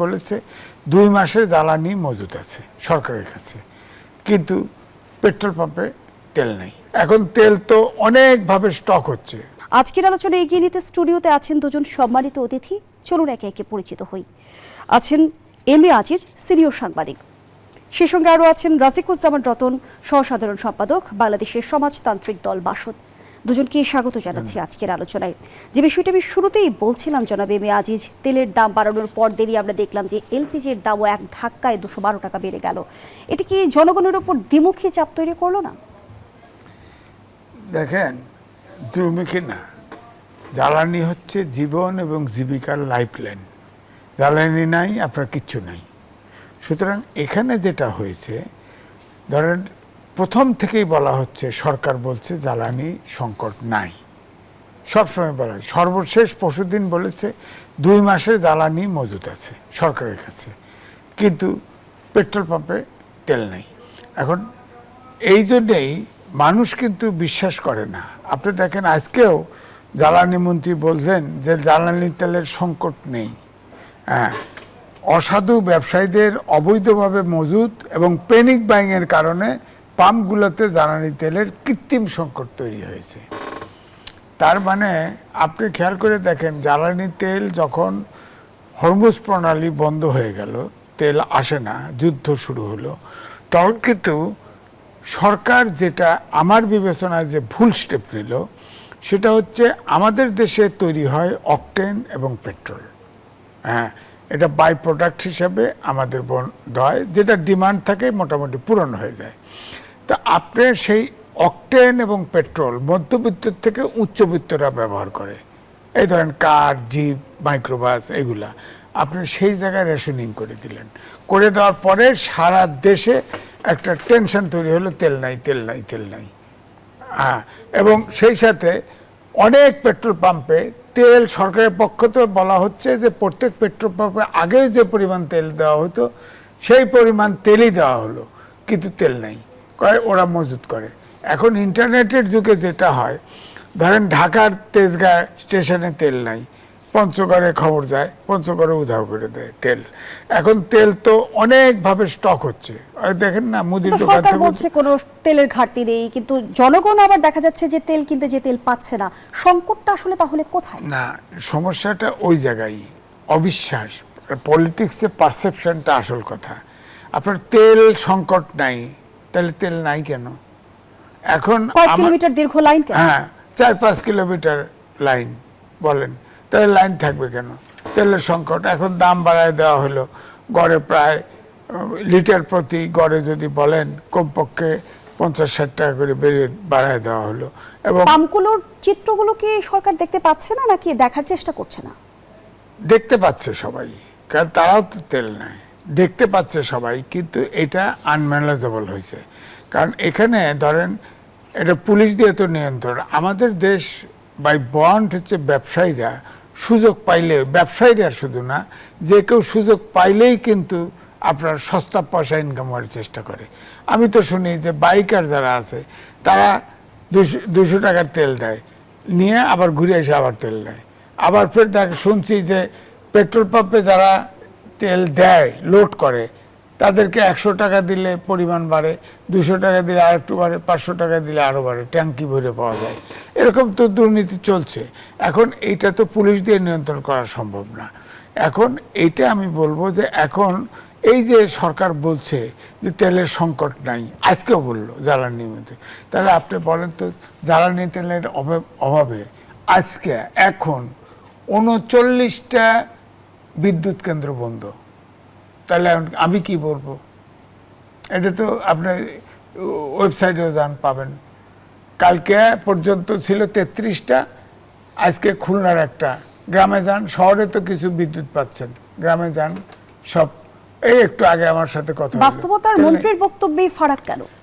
বলেছে 2 মাসের জ্বালানি মজুদ আছে সরকারের কাছে, কিন্তু পেট্রোল পাম্পে তেল নেই। এখন তেল তো অনেকভাবে স্টক হচ্ছে। আজকের আলোচনা এগিয়ে নিতে স্টুডিওতে আছেন দুজন সম্মানিত অতিথি। চলুন একে একে পরিচিত হই। আছেন এম এ আজিজ, সিনিয়র সাংবাদিক। সে সঙ্গে আরও আছেন রাজিকুজ্জামান রতন, সহসাধারণ সম্পাদক, বাংলাদেশের সমাজতান্ত্রিক দল বাসদ। দুজনকে স্বাগত জানাচ্ছি আজকের আলোচনায়। যে বিষয়টা আমি শুরুতেই বলছিলাম, জনাব এম এ আজিজ, তেলের দাম বাড়ানোর পর দেরি আমরা দেখলাম যে এলপিজির দামও এক ধাক্কায় 212 টাকা বেড়ে গেল। এটা কি জনগণের উপর দ্বিমুখী চাপ তৈরি করলো না? দেখেন, দ্বিমুখী না, জ্বালানি হচ্ছে জীবন এবং জীবিকার লাইফলাইন। জ্বালানি নাই, আপনার কিচ্ছু নাই। সুতরাং এখানে যেটা হয়েছে, ধরেন প্রথম থেকেই বলা হচ্ছে, সরকার বলছে জ্বালানি সংকট নাই, সবসময় বলা। সর্বশেষ পরশুদিন বলেছে 2 মাসের জ্বালানি মজুদ আছে সরকারের কাছে, কিন্তু পেট্রোল পাম্পে তেল নেই। এখন এই জন্যেই মানুষ কিন্তু বিশ্বাস করে না। আপনি দেখেন, আজকেও জ্বালানি মন্ত্রী বললেন যে জ্বালানি তেলের সংকট নেই। হ্যাঁ, অসাধু ব্যবসায়ীদের অবৈধভাবে মজুদ এবং প্যানিক বাইংয়ের কারণে পাম্পগুলোতে জ্বালানি তেলের কৃত্রিম সংকট তৈরি হয়েছে। তার মানে আপনি খেয়াল করে দেখেন, জ্বালানি তেল যখন হরমুজ প্রণালী বন্ধ হয়ে গেল, তেল আসে না, যুদ্ধ শুরু হলো, তখন কিন্তু সরকার যেটা আমার বিবেচনায় যে ভুল স্টেপ নিল, সেটা হচ্ছে আমাদের দেশে তৈরি হয় অকটেন এবং পেট্রোল। হ্যাঁ, এটা বাই প্রোডাক্ট হিসাবে আমাদের হয়, যেটা ডিমান্ড থাকে মোটামুটি পূরণ হয়ে যায়। তা আপনি সেই অকটেন এবং পেট্রোল মধ্যবিত্ত থেকে উচ্চবিত্তরা ব্যবহার করে। এই ধরেন কার, জিপ, মাইক্রোবাস, এগুলা আপনি সেই জায়গায় রেশনিং করে দিলেন। করে দেওয়ার পরে সারা দেশে একটা টেনশন তৈরি হলো, তেল নাই, তেল নাই, তেল নাই। হ্যাঁ, এবং সেই সাথে অনেক পেট্রোল পাম্পে তেল সরকারের পক্ষ থেকে বলা হচ্ছে যে প্রত্যেক পেট্রোল পাম্পে আগে যে পরিমাণ তেল দেওয়া হতো সেই পরিমাণ তেলই দেওয়া হলো, কিন্তু তেল নেই, কয় ওরা মজুত করে। এখন ইন্টারনেটের যুগে যেটা হয়, ধরেন ঢাকার তেজগাঁ স্টেশনে তেল নাই, পঞ্চগড়ে খবর যায়, পঞ্চগড়ে উধাও করে দেয় তেল। এখন তেল তো অনেকভাবে স্টক হচ্ছে, দেখেন না মুদির দোকান থেকে বলছে কোনো তেলের ঘাটতি নেই, কিন্তু জনগণ আবার দেখা যাচ্ছে যে তেল কিনতে যে তেল পাচ্ছে না। সংকটটা আসলে তাহলে কোথায়? না, সমস্যাটা ওই জায়গায়, অবিশ্বাস। পলিটিক্সে পারসেপশনটা আসল কথা। আপনার তেল সংকট নাই, তাহলে তেল নাই কেন? এখন কিলোমিটার দীর্ঘ লাইন কেন? হ্যাঁ, 4-5 কিলোমিটার লাইন বলেন, তাহলে লাইন থাকবে কেন? তেলের সংকট। এখন দাম বাড়ায় দেওয়া হলো, গড়ে প্রায় লিটার প্রতি গড়ে যদি বলেন কমপক্ষে 50-60 টাকা করে বাড়ায় দেওয়া হলো। এবং পাম্পগুলোর চিত্রগুলো কি সরকার দেখতে পাচ্ছে না, নাকি দেখার চেষ্টা করছে না? দেখতে পাচ্ছে সবাই, কারণ তারাও তো তেল নেয়, দেখতে পাচ্ছে সবাই, কিন্তু এটা আনম্যানেজেবল হয়েছে। কারণ এখানে ধরেন এটা পুলিশ দিয়ে তো নিয়ন্ত্রণ। আমাদের দেশ বাই বন্ড হচ্ছে ব্যবসায়ীরা সুযোগ পাইলে, ব্যবসায়ীরা শুধু না, যে কেউ সুযোগ পাইলেই কিন্তু আপনার সস্তা পয়সা ইনকাম করার চেষ্টা করে। আমি তো শুনি যে বাইকার যারা আছে তারা 200 টাকার তেল দেয়, নিয়ে আবার ঘুরে এসে আবার তেল দেয়। আবার ফের শুনছি যে পেট্রোল পাম্পে যারা তেল দেয়, লোড করে, তাদেরকে 100 টাকা দিলে পরিমাণ বাড়ে, 200 টাকা দিলে আর একটু বাড়ে, 500 টাকা দিলে আরও বাড়ে, ট্যাঙ্কি ভরে পাওয়া যায়। এরকম তো দুর্নীতি চলছে। এখন এইটা তো পুলিশ দিয়ে নিয়ন্ত্রণ করা সম্ভব না। এখন এইটা আমি বলবো যে এখন এই যে সরকার বলছে যে তেলের সংকট নাই, আজকেও বললো জ্বালানি মধ্যে, তাহলে আপনি বলেন তো, জ্বালানি তেলের অভাবে আজকে এখন 39টা বিদ্যুৎ কেন্দ্র বন্ধ। তাহলে আমি কি বলবো? এটা তো আপনার ওয়েবসাইটেও যান পাবেন। কালকে পর্যন্ত ছিল 33টা, আজকে খুলনার একটা। গ্রামে যান, শহরে তো কিছু বিদ্যুৎ পাচ্ছেন, গ্রামে যান সব। এই একটু আগে আমার সাথে কথা, বাস্তবতার মন্ত্রীর বক্তব্যেই ফারাক কেন?